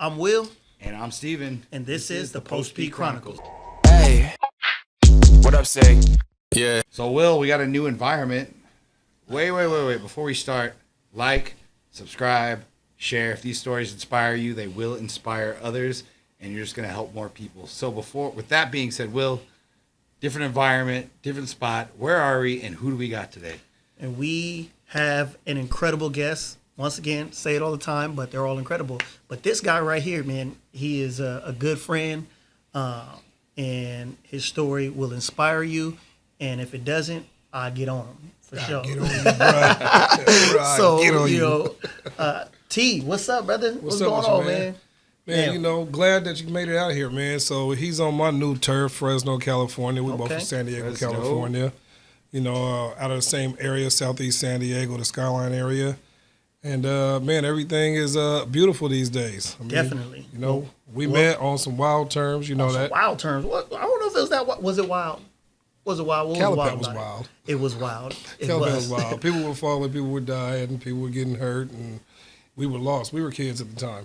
I'm Will, And I'm Steven. and this is the Post P Chronicles. Hey, what up, say? Yeah. So, Will, we got a new environment. Wait. Before we start, like, subscribe, share. If these stories inspire you, they will inspire others, and you're just going to help more people. So, with that being said, Will, different environment, different spot. Where are we, and who do we got today? And we have an incredible guest. Once again, say it all the time, but they're all incredible. But this guy right here, man, he is a good friend, and his story will inspire you. And if it doesn't, I get on him for sure. Get on you, bro. Right, So, get on you know, T, what's up, brother? What's going on, man? Man, you know, glad that you made it out here, man. So he's on my new turf, Fresno, California. We're both from San Diego, Fresno. California. You know, out of the same area, southeast San Diego, the Skyline area. And, man, everything is beautiful these days. I mean, Definitely. You know, we met on some wild terms, you know that. Wild terms. What? I don't know if it was that. Was it wild? Was it wild? What was Calipat wild was about it? wild. It was wild. Calipat was wild. People were falling, people were dying, people were getting hurt, and we were lost. We were kids at the time.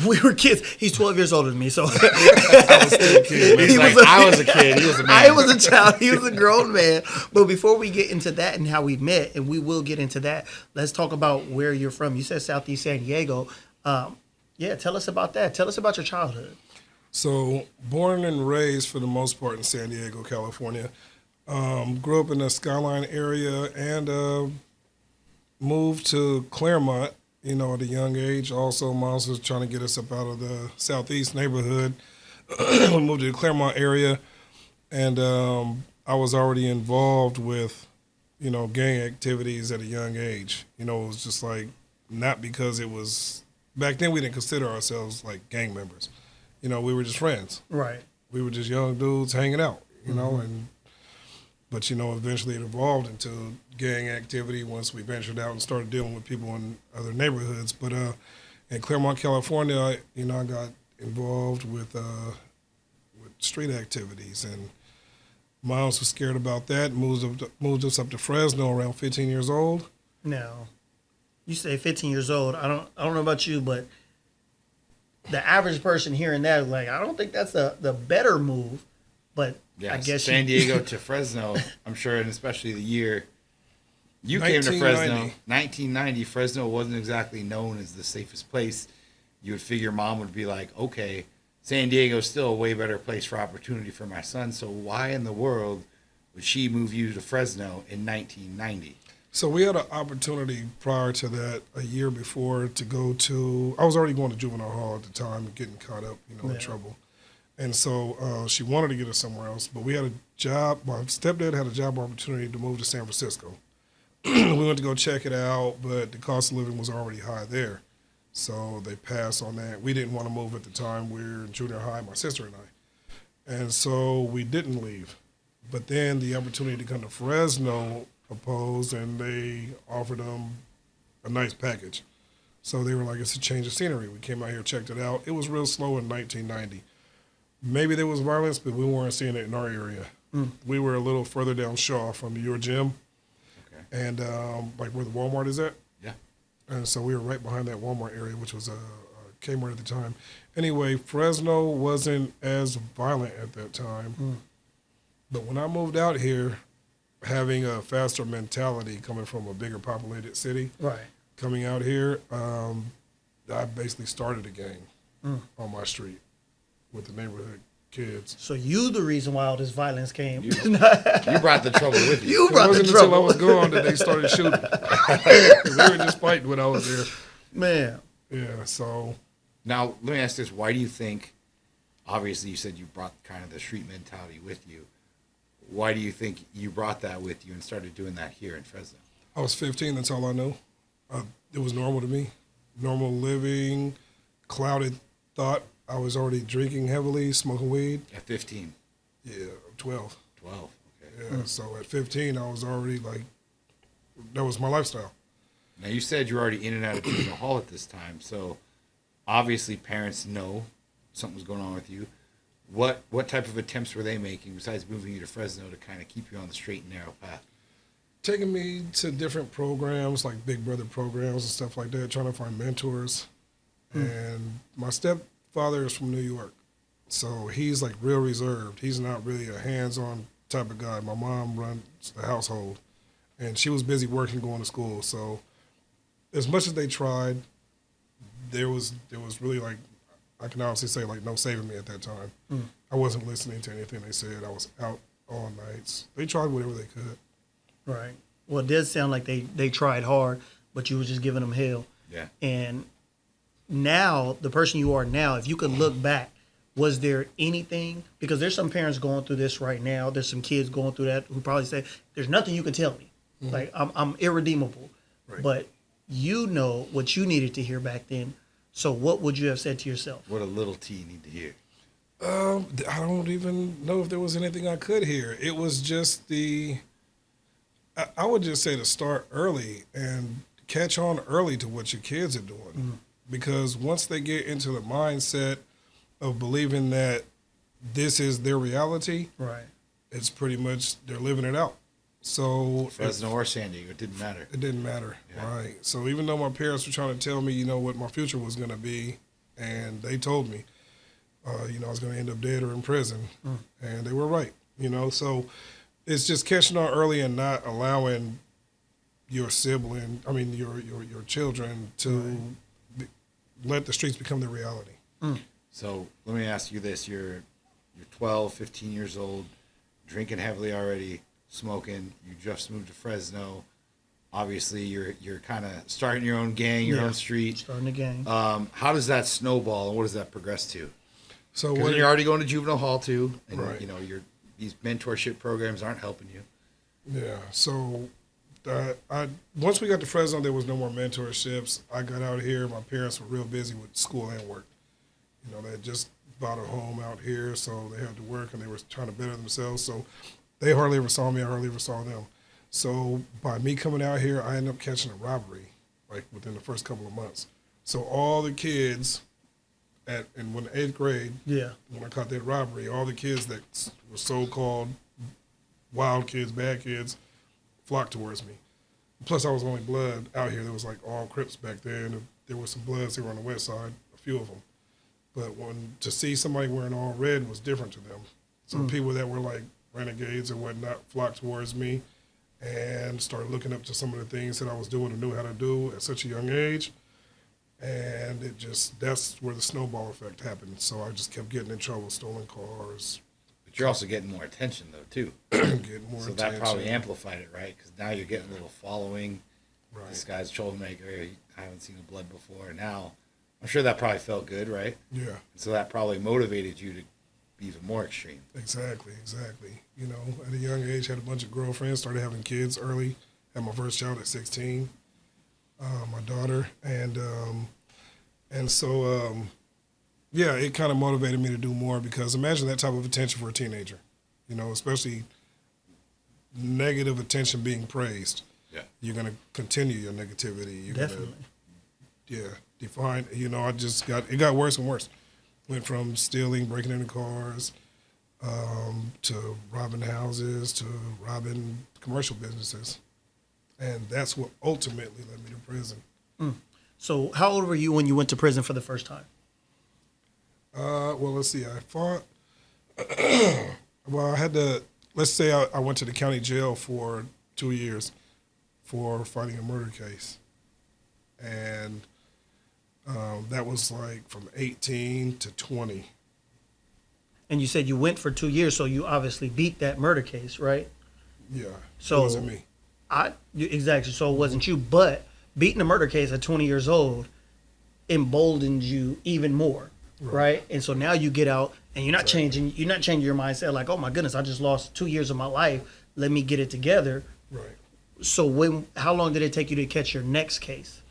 We were kids. He's 12 years older than me, so I was still a kid. Man. I was a kid. He was a man. I was a child. He was a grown man. But before we get into that and how we met, and we will get into that, let's talk about where you're from. You said Southeast San Diego. Yeah, tell us about that. Tell us about your childhood. So, born and raised for the most part in San Diego, California. Grew up in the Skyline area and moved to Claremont, you know, at a young age. Also, Miles was trying to get us up out of the southeast neighborhood. We moved to the Claremont area, and I was already involved with, you know, gang activities at a young age. You know, it was just like, not because it was, back then we didn't consider ourselves like gang members. You know, we were just friends. Right. We were just young dudes hanging out, you know, but, you know, eventually it evolved into gang activity once we ventured out and started dealing with people in other neighborhoods. But in Claremont, California, I got involved with street activities, and Miles was scared about that. Moved us up to Fresno around 15 years old. Now, you say 15 years old. I don't know about you, but the average person hearing that is like, I don't think that's the better move. But Yeah, I guess San Diego to Fresno, I'm sure, and especially the year you came to 1990. Fresno, 1990, Fresno wasn't exactly known as the safest place. You would figure mom would be like, okay, San Diego's still a way better place for opportunity for my son, so why in the world would she move you to Fresno in 1990? So we had an opportunity prior to that, a year before, to go to, I was already going to juvenile hall at the time and getting caught up, you know, in trouble. And so she wanted to get us somewhere else, but we had a job. My stepdad had a job opportunity to move to San Francisco. We went to go check it out, but the cost of living was already high there. So they passed on that. We didn't want to move at the time. We were in junior high, my sister and I. And so we didn't leave. But then the opportunity to come to Fresno proposed, and they offered them a nice package. So they were like, it's a change of scenery. We came out here, checked it out. It was real slow in 1990. Maybe there was violence, but we weren't seeing it in our area. We were a little further down Shaw from your gym, and like where the Walmart is at. Yeah. And so we were right behind that Walmart area, which was a Kmart at the time. Anyway, Fresno wasn't as violent at that time. But when I moved out here, having a faster mentality coming from a bigger populated city, right, coming out here, I basically started a gang on my street with the neighborhood kids. So you the reason why all this violence came. You brought the trouble with you. You brought the It wasn't trouble. until I was gone that they started shooting. 'Cause we were just fighting when I was there. Man. Yeah, so. Now, let me ask this. Why do you think, obviously you said you brought kind of the street mentality with you. Why do you think you brought that with you and started doing that here in Fresno? I was 15, that's all I knew. It was normal to me. Normal living, clouded thought. I was already drinking heavily, smoking weed. At 15? Yeah, 12. 12, okay. Yeah, so at 15, I was already like, that was my lifestyle. Now, you said you're already in and out of juvenile hall at this time, so obviously parents know something's going on with you. What type of attempts were they making besides moving you to Fresno to kind of keep you on the straight and narrow path? Taking me to different programs, like Big Brother programs and stuff like that, trying to find mentors. And my father is from New York, so he's like real reserved. He's not really a hands-on type of guy. My mom runs the household, and she was busy working, going to school. So as much as they tried, there was really like, I can honestly say, like, no saving me at that time. I wasn't listening to anything they said. I was out all nights. They tried whatever they could. Right. Well, it does sound like they tried hard, but you were just giving them hell. Yeah. And now, the person you are now, if you could look back, was there anything? Because there's some parents going through this right now. There's some kids going through that who probably say, "There's nothing you can tell me. Like I'm irredeemable." Right. But you know what you needed to hear back then. So what would you have said to yourself? What a little T you need to hear. I don't even know if there was anything I could hear. It was just I would just say to start early and catch on early to what your kids are doing. Because once they get into the mindset of believing that this is their reality, Right. it's pretty much they're living it out. So Fresno or San Diego, it didn't matter. it didn't matter, Yeah. right? So even though my parents were trying to tell me, what my future was going to be, and they told me, I was going to end up dead or in prison, and they were right. So it's just catching on early and not allowing your sibling, your children to let the streets become their reality. So let me ask you this: you're 12, 15 years old, drinking heavily already, smoking. You just moved to Fresno. Obviously, you're kind of starting your own gang, your own street. Starting a gang. How does that snowball, and what does that progress to? So Because what you're already going to juvenile hall too, and Right. these mentorship programs aren't helping you. Yeah. So once we got to Fresno, there was no more mentorships. I got out here. My parents were real busy with school and work. They had just bought a home out here, so they had to work and they were trying to better themselves. So they hardly ever saw me. I hardly ever saw them. So by me coming out here, I ended up catching a robbery, like within the first couple of months. So all the kids when 8th grade, Yeah. when I caught that robbery, all the kids that were so-called wild kids, bad kids, flocked towards me. Plus, I was only blood out here. There was like all Crips back then. There were some Bloods who were on the west side, a few of them. But to see somebody wearing all red was different to them. So people that were like renegades and whatnot flocked towards me and started looking up to some of the things that I was doing and knew how to do at such a young age. And that's where the snowball effect happened. So I just kept getting in trouble, stolen cars, But you're also getting more attention though too. getting more So attention. that probably amplified it, right? Because now you're getting a little following. Right. This guy's troublemaker. I haven't seen a blood before. Now, I'm sure that probably felt good, right? Yeah, So that probably motivated you to be even more extreme. exactly. At a young age, had a bunch of girlfriends, started having kids early. Had my first child at 16, my daughter, and so it kind of motivated me to do more because imagine that type of attention for a teenager, especially negative attention being praised. Yeah. You're gonna continue your negativity. You're Definitely. define. It got worse and worse. Went from stealing, breaking into cars, to robbing houses, to robbing commercial businesses. And that's what ultimately led me to prison. So how old were you when you went to prison for the first time? Well, let's see. I fought. Well, I had to. Let's say I went to the county jail for 2 years for fighting a murder case, and that was like from 18 to 20. And you said you went for 2 years, so you obviously beat that murder case, right? Yeah. So it wasn't me. Exactly. So it wasn't you, but beating a murder case at 20 years old emboldened you even more, right? And so now you get out and you're not changing your mindset like, oh my goodness, I just lost 2 years of my life. Let me get it together. Right. So how long did it take you to catch your next case?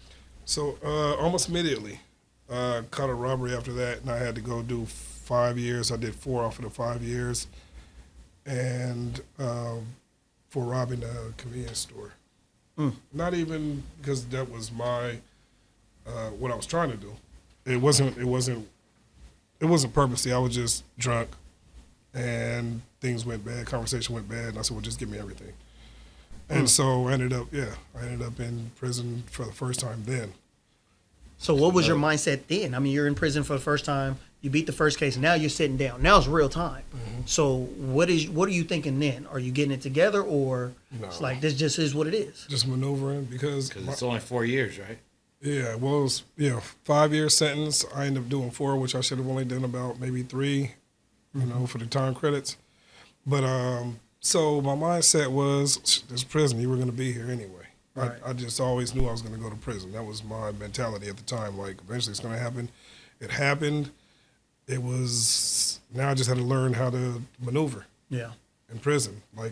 So almost immediately, caught a robbery after that, and I had to go do 5 years. I did 4 off of the 5 years, and for robbing a convenience store. Not even because that was my what I was trying to do. It wasn't purposely. I was just drunk, and things went bad. Conversation went bad, and I said, "Well, just give me everything." And so I ended up in prison for the first time then. So what was your mindset then? I mean, you're in prison for the first time. You beat the first case. Now you're sitting down. Now it's real time. So what are you thinking then? Are you getting it together, or it's like this just is what it is? Just maneuvering because it's only 4 years, right? yeah, well, it was 5-year sentence. I ended up doing 4, which I should have only done about maybe 3, for the time credits. But so my mindset was, this prison, you were going to be here anyway. Right. I just always knew I was going to go to prison. That was my mentality at the time. Like, eventually it's going to happen. It happened. It was, now I just had to learn how to maneuver Yeah. in prison. Like,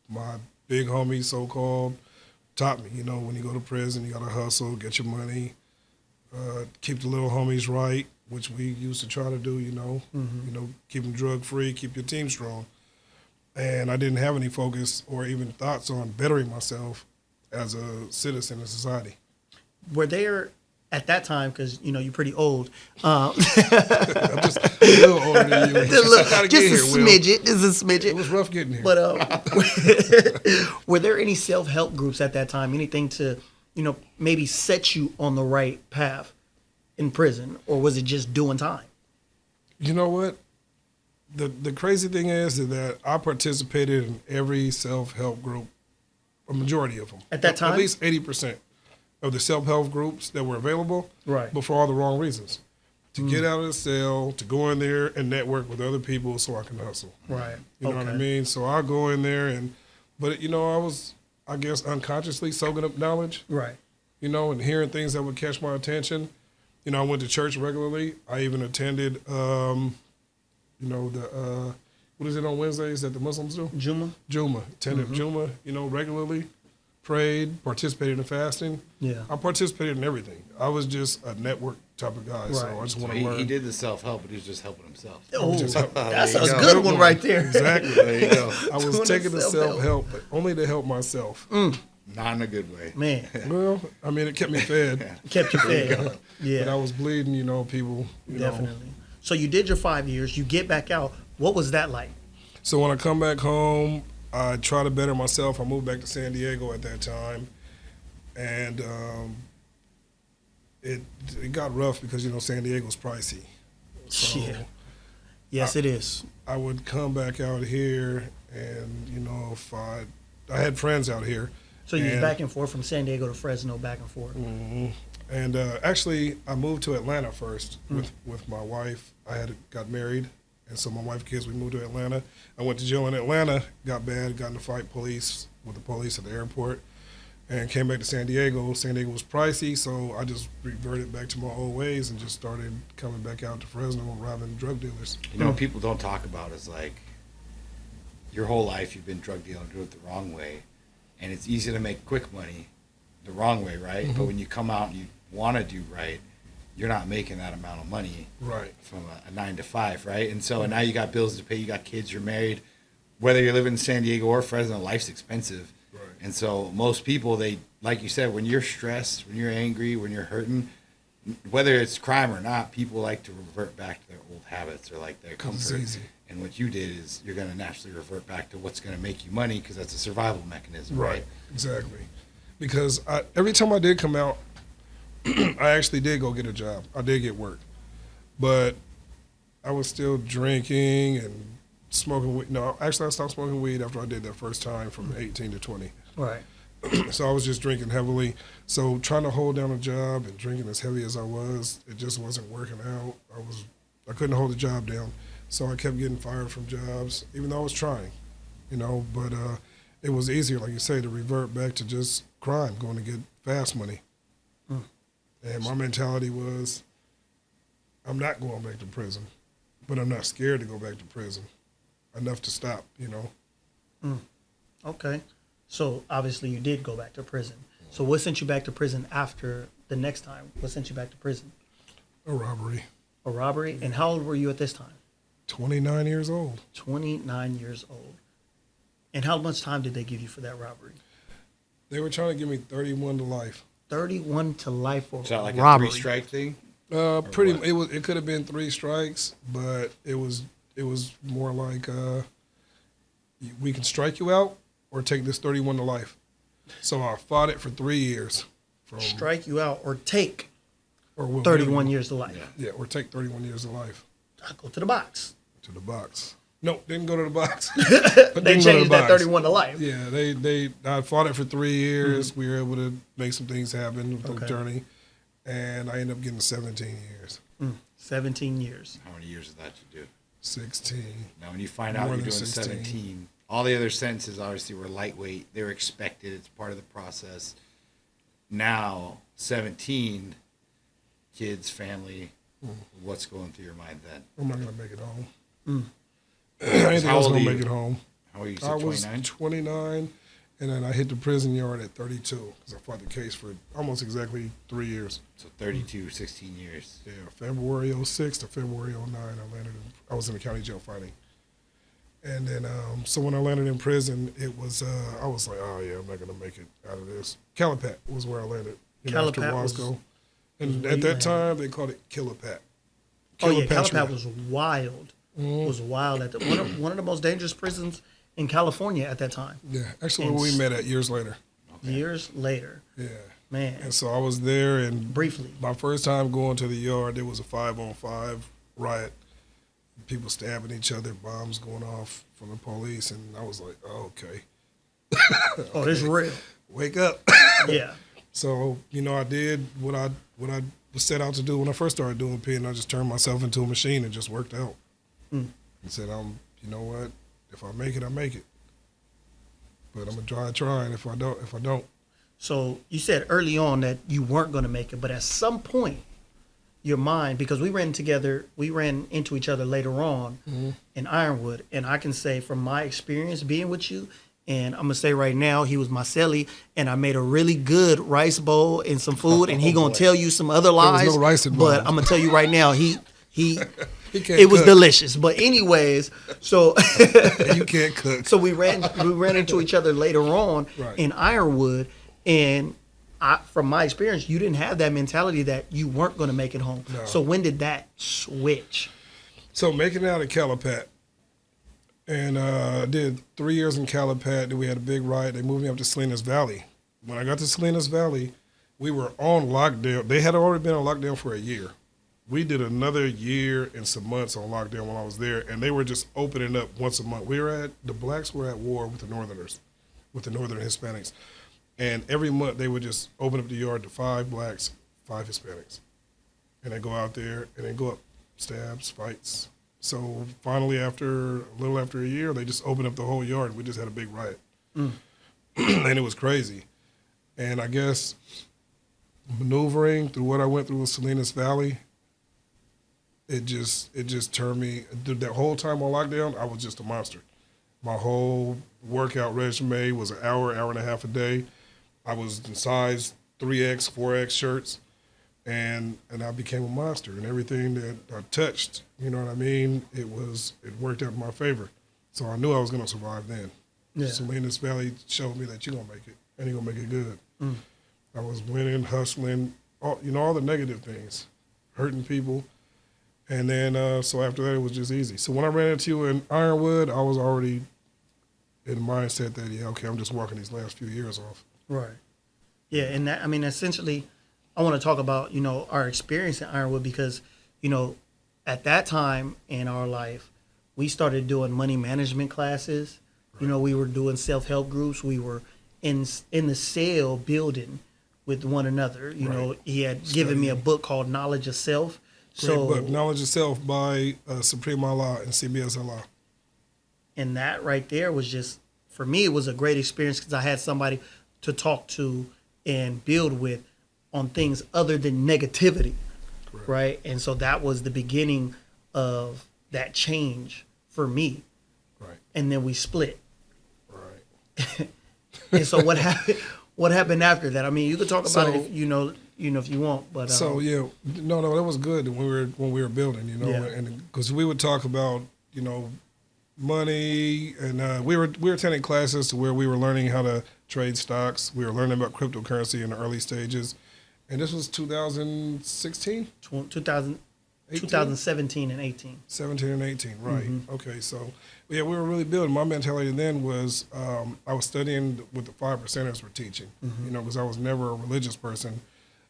my big homie, so-called, taught me, when you go to prison, you got to hustle, get your money, keep the little homies right, which we used to try to do, keep them drug-free, keep your team strong. And I didn't have any focus or even thoughts on bettering myself as a citizen in society. Were there at that time, because you're pretty old, I'm just a little older than you. just a smidget. It was rough getting here. But were there any self-help groups at that time? Anything to, maybe set you on the right path in prison, or was it just doing time? You know what? The crazy thing is that I participated in every self-help group, a majority of them. At that time? At least 80% of the self-help groups that were available, Right. but for all the wrong reasons. To get out of the cell, to go in there and network with other people so I can hustle. Right. You know what I mean? So I go in there but I was, I guess, unconsciously soaking up knowledge, Right. and hearing things that would catch my attention. I went to church regularly. I even attended, what is it on Wednesdays that the Muslims do? Juma. Attended Juma, regularly. Prayed, participated in fasting. Yeah. I participated in everything. I was just a network type of guy, so Right. I just want So to learn. he did the self-help, but he was just helping himself. Oh, just- that's There a you go. good one right there. Exactly. There you go. I was Doing taking the the self-help, but only to help myself. Not in a good way. Man, Well, I mean, it kept me fed, kept you fed. but I Yeah, was bleeding, people. definitely. So you did your 5 years. You get back out. What was that like? So when I come back home, I try to better myself. I moved back to San Diego at that time, and it got rough because San Diego's pricey. So Yeah. Yes, it is. I would come back out here, and if I had friends out here. So you was and- back and forth from San Diego to Fresno, back and forth. And actually, I moved to Atlanta first with my wife. I got married, and so my wife and kids, we moved to Atlanta. I went to jail in Atlanta, got bad, got in a fight with the police at the airport, and came back to San Diego. San Diego was pricey, so I just reverted back to my old ways and just started coming back out to Fresno and robbing drug dealers. What people don't talk about is like your whole life you've been drug dealing, do it the wrong way, and it's easy to make quick money the wrong way, right? But when you come out and you want to do right, you're not making that amount of money Right. from a 9 to 5, right? And so now you got bills to pay, you got kids, you're married. Whether you're living in San Diego or Fresno, life's expensive. Right. And so most people, they, like you said, when you're stressed, when you're angry, when you're hurting, whether it's crime or not, people like to revert back to their old habits or like their 'Cause it's comfort. easy. And what you did is you're going to naturally revert back to what's going to make you money because that's a survival mechanism, right? Exactly. Because every time I did come out, I actually did go get a job. I did get work. But I was still drinking and smoking weed. No, actually, I stopped smoking weed after I did that first time from 18 to 20. Right. So I was just drinking heavily. So trying to hold down a job and drinking as heavy as I was, it just wasn't working out. I couldn't hold the job down. So I kept getting fired from jobs, even though I was trying, but it was easier, like you say, to revert back to just crime, going to get fast money. And my mentality was, I'm not going back to prison, but I'm not scared to go back to prison enough to stop, Okay. So obviously you did go back to prison. So what sent you back to prison after the next time? What sent you back to prison? A robbery. A robbery? And how old were you at this time? 29 years old. 29 years old. And how much time did they give you for that robbery? They were trying to give me 31 to life. 31 to life for Is that like robbery. a 3-strike thing? Pretty. what? It could have been 3 strikes, but it was more like we can strike you out or take this 31 to life. So I fought it for 3 years. From Strike you out or take or we'll 31 give you- years to life. Yeah. Yeah, or take 31 years of life. I go to the box. To the box. No, didn't go to the box. They changed that 31 to life. Yeah, I fought it for 3 years. We were able to make some things happen with the journey, and I ended up getting 17 years. 17 years. How many years is that you do? 16. Now, when you find out More you're than doing 16. 17, all the other sentences obviously were lightweight. They were expected. It's part of the process. Now, 17, kids, family, what's going through your mind then? I'm not going to make it home. I didn't think I was going to make it home. How old are you? I 29? was 29, and then I hit the prison yard at 32 because I fought the case for almost exactly 3 years. So 32, 16 years. Yeah, February 06 to February 09, I was in the county jail fighting. And then, so when I landed in prison, it was, I was like, oh yeah, I'm not going to make it out of this. Calipat was where I landed. After Wasco. And at that time, they called it Killapat. Calipat was wild. Was wild at one of the most dangerous prisons in California at that time. Yeah, actually, where we met at years later. Years later. Yeah. Man. And so I was there, and Briefly. my first time going to the yard, there was a 5-on-5 riot. People stabbing each other, bombs going off from the police, and I was like, oh, okay. Oh, this is real. Wake up. Yeah. So, I did what I was set out to do when I first started doing pen. I just turned myself into a machine and just worked out. And said, you know what? If I make it, I make it. But I'm gonna try, and if I don't. So you said early on that you weren't going to make it, but at some point, your mind, because we ran into each other later on in Ironwood, and I can say from my experience being with you, and I'm gonna say right now, he was my celly, and I made a really good rice bowl and some food, and he gonna tell you some other lies. There was no rice involved. But I'm gonna tell you right now, he It was delicious. But anyways, so you can't cook. So we ran into each other later on in Ironwood, and from my experience, you didn't have that mentality that you weren't going to make it home. No. So when did that switch? So making it out of Calipat, and I did 3 years in Calipat. Then we had a big riot. They moved me up to Salinas Valley. When I got to Salinas Valley, we were on lockdown. They had already been on lockdown for a year. We did another year and some months on lockdown while I was there, and they were just opening up once a month. The blacks were at war with the Northerners, with the Northern Hispanics. And every month they would just open up the yard to 5 blacks, 5 Hispanics. And they go out there and they go up, stabs, fights. So finally, a little after a year, they just opened up the whole yard. We just had a big riot. And it was crazy. And I guess maneuvering through what I went through with Salinas Valley, it just turned me. That whole time on lockdown, I was just a monster. My whole workout regimen was an hour and a half a day. I was in size 3X, 4X shirts, and I became a monster. And everything that I touched, you know what I mean, it worked out in my favor. So I knew I was going to survive then. Yeah. Salinas Valley showed me that you're going to make it, and you're going to make it good. I was winning, hustling, all the negative things, hurting people. And then, so after that, it was just easy. So when I ran into you in Ironwood, I was already in the mindset that, I'm just walking these last few years off. Right. Yeah, and that, essentially, I want to talk about, our experience in Ironwood because, at that time in our life, we started doing money management classes. Right. We were doing self-help groups. We were in the cell building with one another. He had given me a book called Knowledge of Self. Great book, Knowledge of Self by Supreme Allah and CBS Allah. And that right there was just, for me, it was a great experience because I had somebody to talk to and build with on things other than negativity. Correct. Right? And so that was the beginning of that change for me. Right. And then we split. Right. And so what happened after that? You could talk about it if if you want, but so that was good when we were building, and because we would talk about money, and we were attending classes to where we were learning how to trade stocks. We were learning about cryptocurrency in the early stages, and this was 2016, 2017 and 18. 17 and 18, right? Okay, so we were really building. My mentality then was I was studying what the 5%ers were teaching, because I was never a religious person.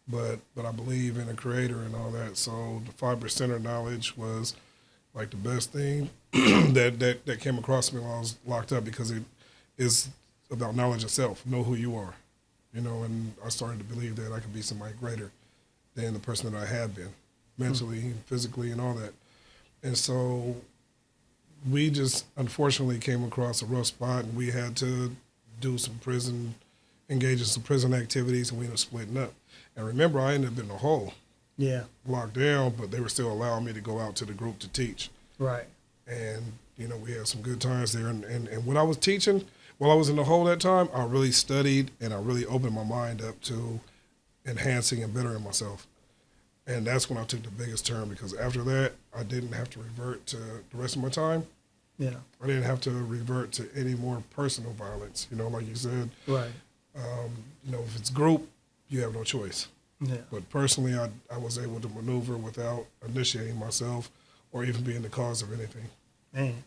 But I believe in a creator and all that. So the 5%er knowledge was like the best thing that came across me while I was locked up, because it is about knowledge of self. Know who you are, and I started to believe that I could be somebody greater than the person that I had been, mentally and physically and all that. And so we just unfortunately came across a rough spot, and we had to engage in some prison activities, and we ended up splitting up. And remember, I ended up in a hole, Yeah. locked down, but they were still allowing me to go out to the group to teach. Right. And, we had some good times there. And when I was teaching, while I was in the hole that time, I really studied and I really opened my mind up to enhancing and bettering myself. And that's when I took the biggest turn, because after that, I didn't have to revert to the rest of my time. Yeah. I didn't have to revert to any more personal violence, like you said. Right. If it's group, you have no choice. Yeah. But personally, I was able to maneuver without initiating myself or even being the cause of anything. Man.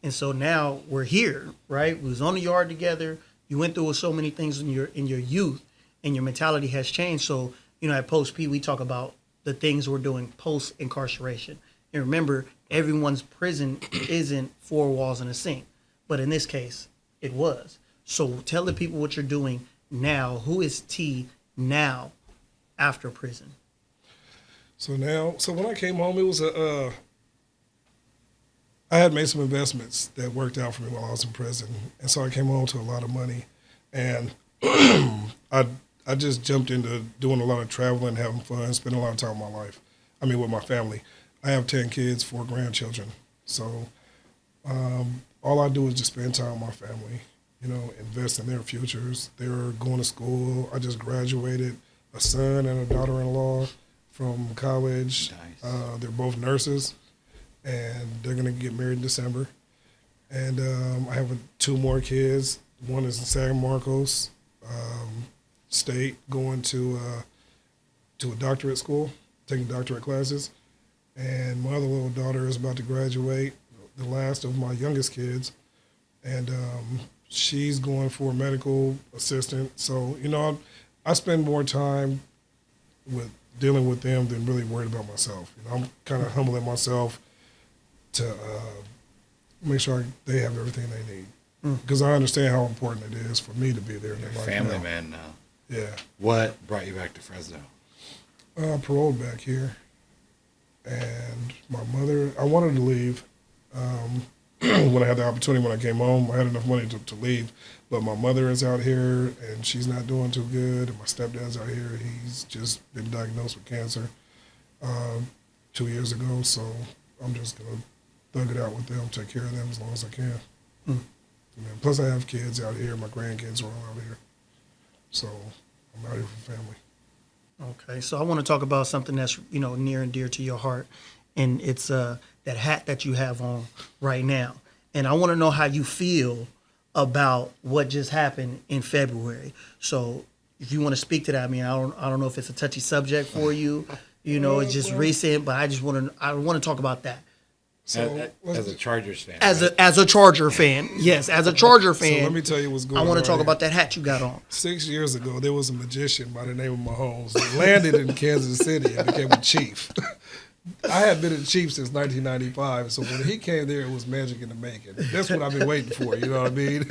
And so now we're here, right? We was on the yard together. You went through so many things in your youth, and your mentality has changed. So, at Post P, we talk about the things we're doing post incarceration. And remember, everyone's prison isn't 4 walls and a sink, but in this case, it was. So tell the people what you're doing now. Who is T now after prison? So when I came home, it was I had made some investments that worked out for me while I was in prison. And so I came home to a lot of money, and I just jumped into doing a lot of traveling, having fun, spending a lot of time with with my family. I have 10 kids, 4 grandchildren. So all I do is just spend time with my family, invest in their futures. They're going to school. I just graduated a son and a daughter-in-law from college. Nice. They're both nurses, and they're going to get married in December. And I have 2 more kids. One is in San Marcos State, going to a doctorate school, taking doctorate classes. And my other little daughter is about to graduate, the last of my youngest kids. And she's going for a medical assistant. So, I spend more time with dealing with them than really worried about myself. I'm kind of humbling myself to make sure they have everything they need. Because I understand how important it is for me to be there in their life Family now. man now. Yeah. What brought you back to Fresno? Paroled back here. And my mother, I wanted to leave when I had the opportunity. When I came home, I had enough money to leave. But my mother is out here, and she's not doing too good. And my stepdad's out here. He's just been diagnosed with cancer 2 years ago. So I'm just going to thug it out with them, take care of them as long as I can. Plus, I have kids out here. My grandkids are all out here. So I'm out here for family. Okay, so I want to talk about something that's near and dear to your heart, and it's that hat that you have on right now. And I want to know how you feel about what just happened in February. So if you want to speak to that, I don't know if it's a touchy subject for you. It's just recent, but I want to talk about that. So As a Chargers fan. As a Charger fan, yes, as a Charger fan. So let me tell you what's going on. I want to talk right about that hat you got on. 6 years ago, there was a magician by the name of Mahomes that landed in Kansas City and became a chief. I had been a chief since 1995, so when he came there, it was magic in the making. That's what I've been waiting for, you know what I mean?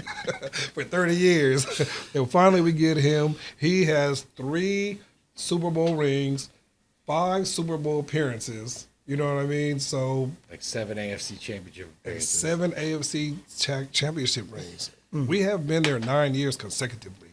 For 30 years. And finally we get him. He has 3 Super Bowl rings, 5 Super Bowl appearances. You know what I mean? So Like 7 AFC championship appearances. 7 AFC championship rings. We have been there 9 years consecutively.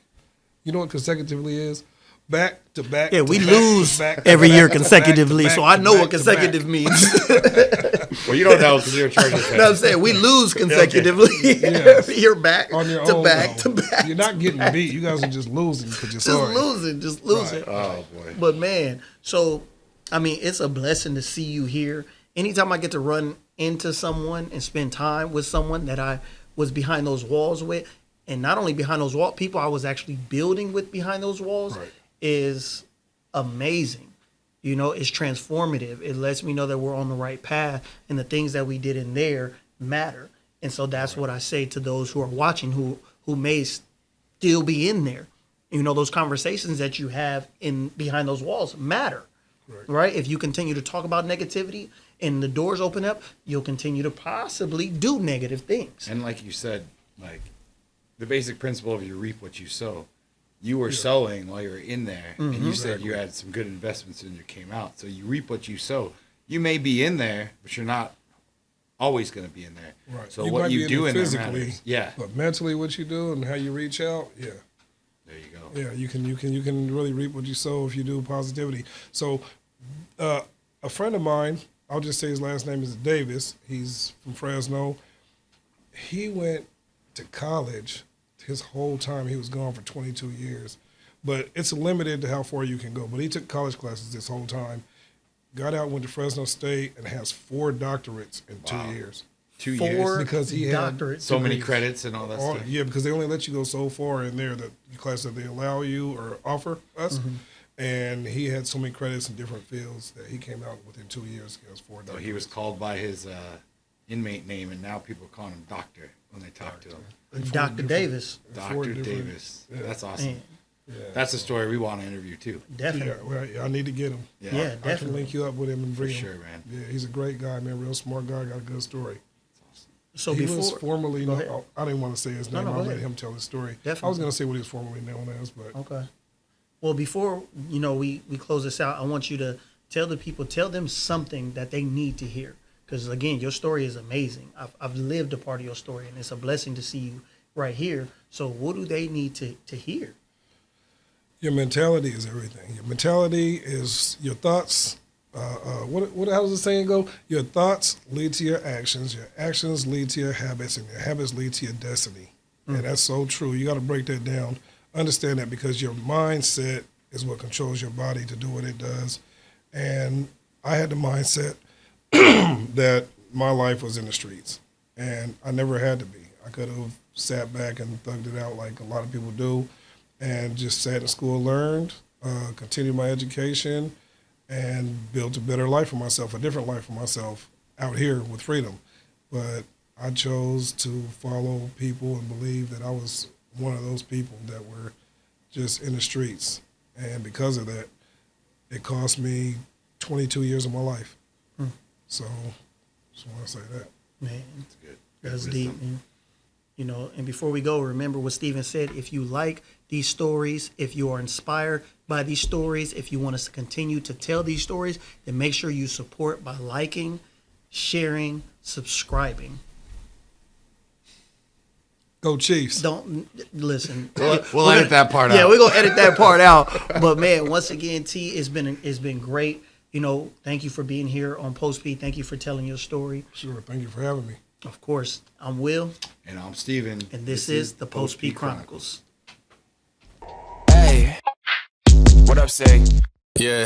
You know what consecutively is? Back to back. Yeah, to we back, lose to back, every to year back, to consecutively, back, so to I know back, what to consecutive back. means. Well, you don't know because you're a Chargers fan. No, I'm saying we lose consecutively. Yes. You're back On your to own, back though. to back. You're not getting beat. You guys are just losing because you're sorry. Just losing. Oh, boy. But man, so it's a blessing to see you here. Anytime I get to run into someone and spend time with someone that I was behind those walls with, and not only behind those walls, people I was actually building with behind those walls, Right. is amazing. It's transformative. It lets me know that we're on the right path, and the things that we did in there matter. And so that's what I say to those who are watching who may still be in there. Those conversations that you have in behind those walls matter. Right? If you continue to talk about negativity, and the doors open up, you'll continue to possibly do negative things. And like you said, like the basic principle of you reap what you sow. You were sowing while you were in there, and you said you had some good investments and you came out. So you reap what you sow. You may be in there, but you're not always going to be in there. Right. So You what might you be in do there in there physically, matters. Yeah. But mentally, what you do and how you reach out, There you go. yeah, you can really reap what you sow if you do positivity. So, a friend of mine, I'll just say his last name is Davis. He's from Fresno. He went to college. His whole time he was gone for 22 years, but it's limited to how far you can go. But he took college classes this whole time. Got out, went to Fresno State, and has 4 doctorates in 2 years. 2 4 years. Because he had doctorate So many degrees. credits and all that stuff. Yeah, because they only let you go so far in there, the class that they allow you or offer us. And he had so many credits in different fields that he came out within 2 years. He has 4 So doctorates. he was called by his inmate name, and now people call him doctor when they talk to him. Dr. Davis. Dr. Davis. That's awesome. Man, That's a story we want to interview too. definitely. Yeah, well, I need to get him. Yeah, I can definitely. link you up with him and bring For him. sure, man. Yeah, he's a great guy, man. Real smart guy. Got a good story. So He before was formerly Go known. ahead. I didn't want to say his No, name. no, go I'll let ahead. him tell his story. I Definitely. was going to say what he was formerly known as, but Okay. Well, before we close this out, I want you to tell them something that they need to hear. Because again, your story is amazing. I've lived a part of your story, and it's a blessing to see you right here. So, what do they need to hear? your mentality is everything. Your mentality is your thoughts. How does the saying go? Your thoughts lead to your actions lead to your habits, and your habits lead to your destiny. And that's so true. You got to break that down. Understand that, because your mindset is what controls your body to do what it does. And I had the mindset that my life was in the streets, and I never had to be. I could have sat back and thugged it out like a lot of people do, and just sat in school, learned, continued my education, and built a better life for myself, a different life for myself out here with freedom. But I chose to follow people and believe that I was one of those people that were just in the streets. And because of that, it cost me 22 years of my life. So just want to say that. Man, That's good. that's Good deep, wisdom. man. And before we go, remember what Stephen said. If you like these stories, if you are inspired by these stories, if you want us to continue to tell these stories, then make sure you support by liking, sharing, subscribing. Go Chiefs. Don't listen. We'll edit that part out. Yeah, we're gonna edit that part out. But man, once again, T, it's been great. Thank you for being here on Post P. Thank you for telling your story. Sure. Thank you for having me. Of course, I'm Will, And I'm Steven. and this is the Post P Chronicles. Hey, what up, say? Yeah.